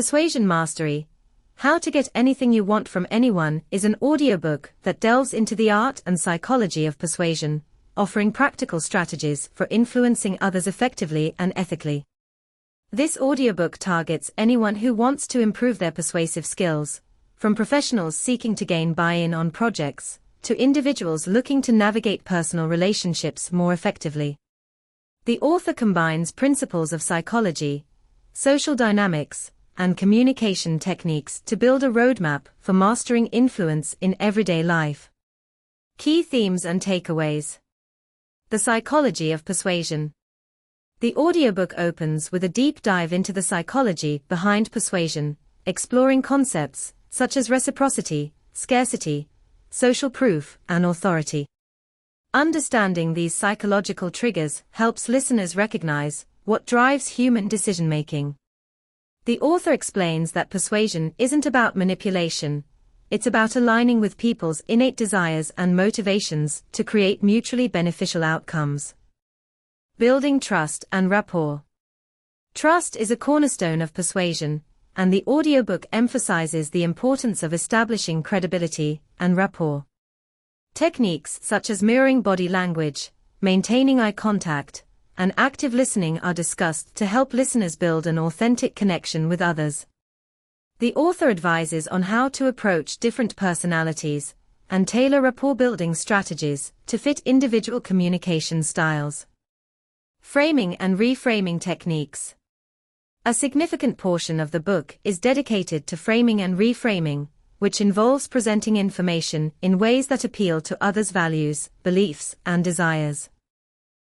Persuasion Mastery: How to Get Anything You Want from Anyone is an audiobook that delves into the art and psychology of persuasion, offering practical strategies for influencing others effectively and ethically. This audiobook targets anyone who wants to improve their persuasive skills, from professionals seeking to gain buy-in on projects, to individuals looking to navigate personal relationships more effectively. The author combines principles of psychology, social dynamics, and communication techniques to build a roadmap for mastering influence in everyday life. Key themes and takeaways. The psychology of persuasion. The audiobook opens with a deep dive into the psychology behind persuasion, exploring concepts such as reciprocity, scarcity, social proof, and authority. Understanding these psychological triggers helps listeners recognize what drives human decision-making. The author explains that persuasion isn't about manipulation, it's about aligning with people's innate desires and motivations to create mutually beneficial outcomes. Building trust and rapport. Trust is a cornerstone of persuasion, and the audiobook emphasizes the importance of establishing credibility and rapport. Techniques such as mirroring body language, maintaining eye contact, and active listening are discussed to help listeners build an authentic connection with others. The author advises on how to approach different personalities and tailor rapport-building strategies to fit individual communication styles. Framing and reframing techniques. A significant portion of the book is dedicated to framing and reframing, which involves presenting information in ways that appeal to others' values, beliefs, and desires.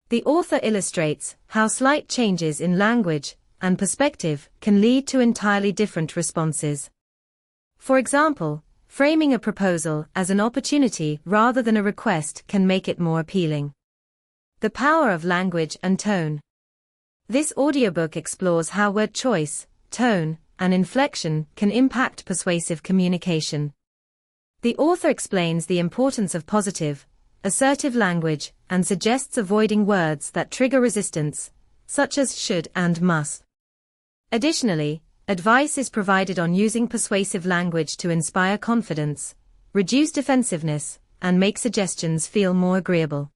The author illustrates how slight changes in language and perspective can lead to entirely different responses. For example, framing a proposal as an opportunity rather than a request can make it more appealing. The power of language and tone. This audiobook explores how word choice, tone, and inflection can impact persuasive communication. The author explains the importance of positive, assertive language and suggests avoiding words that trigger resistance, such as should and must. Additionally, advice is provided on using persuasive language to inspire confidence, reduce defensiveness, and make suggestions feel more agreeable.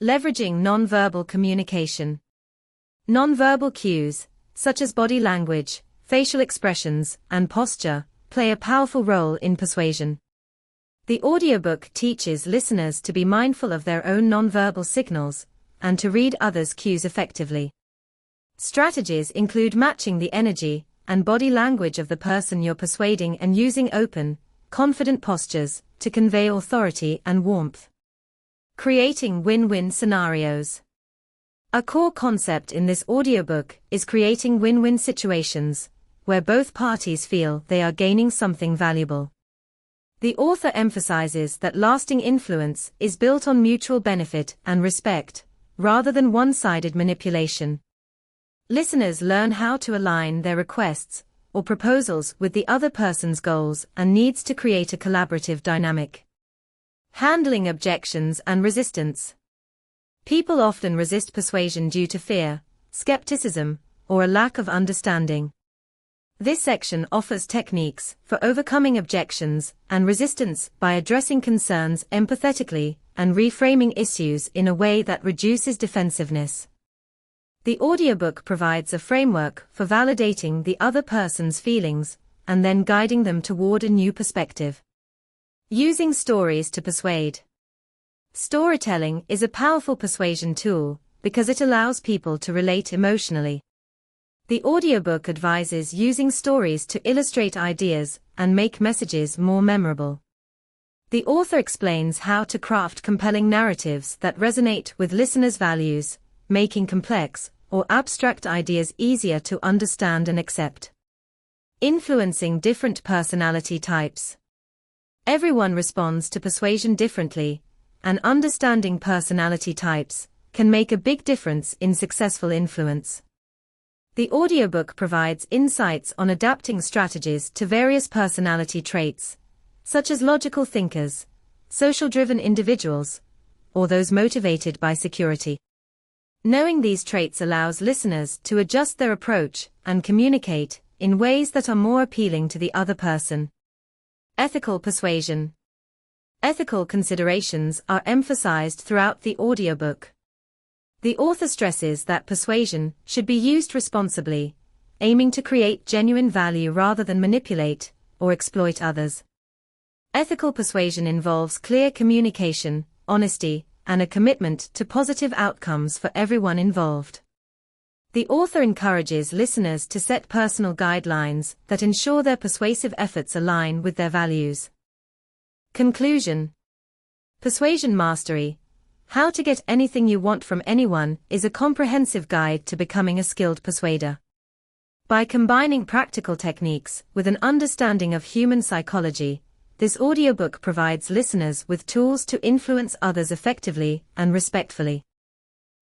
Leveraging nonverbal communication. Nonverbal cues, such as body language, facial expressions, and posture, play a powerful role in persuasion. The audiobook teaches listeners to be mindful of their own nonverbal signals and to read others' cues effectively. Strategies include matching the energy and body language of the person you're persuading and using open, confident postures to convey authority and warmth. Creating win-win scenarios. A core concept in this audiobook is creating win-win situations, where both parties feel they are gaining something valuable. The author emphasizes that lasting influence is built on mutual benefit and respect, rather than one-sided manipulation. Listeners learn how to align their requests or proposals with the other person's goals and needs to create a collaborative dynamic. Handling objections and resistance. People often resist persuasion due to fear, skepticism, or a lack of understanding. This section offers techniques for overcoming objections and resistance by addressing concerns empathetically and reframing issues in a way that reduces defensiveness. The audiobook provides a framework for validating the other person's feelings and then guiding them toward a new perspective. Using stories to persuade. Storytelling is a powerful persuasion tool because it allows people to relate emotionally. The audiobook advises using stories to illustrate ideas and make messages more memorable. The author explains how to craft compelling narratives that resonate with listeners' values, making complex or abstract ideas easier to understand and accept. Influencing different personality types. Everyone responds to persuasion differently, and understanding personality types can make a big difference in successful influence. The audiobook provides insights on adapting strategies to various personality traits, such as logical thinkers, social-driven individuals, or those motivated by security. Knowing these traits allows listeners to adjust their approach and communicate in ways that are more appealing to the other person. Ethical persuasion. Ethical considerations are emphasized throughout the audiobook. The author stresses that persuasion should be used responsibly, aiming to create genuine value rather than manipulate or exploit others. Ethical persuasion involves clear communication, honesty, and a commitment to positive outcomes for everyone involved. The author encourages listeners to set personal guidelines that ensure their persuasive efforts align with their values. Conclusion. Persuasion Mastery: How to Get Anything You Want from Anyone is a comprehensive guide to becoming a skilled persuader. By combining practical techniques with an understanding of human psychology, this audiobook provides listeners with tools to influence others effectively and respectfully.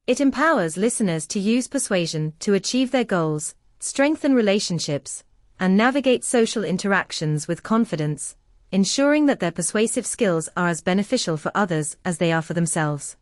It empowers listeners to use persuasion to achieve their goals, strengthen relationships, and navigate social interactions with confidence, ensuring that their persuasive skills are as beneficial for others as they are for themselves.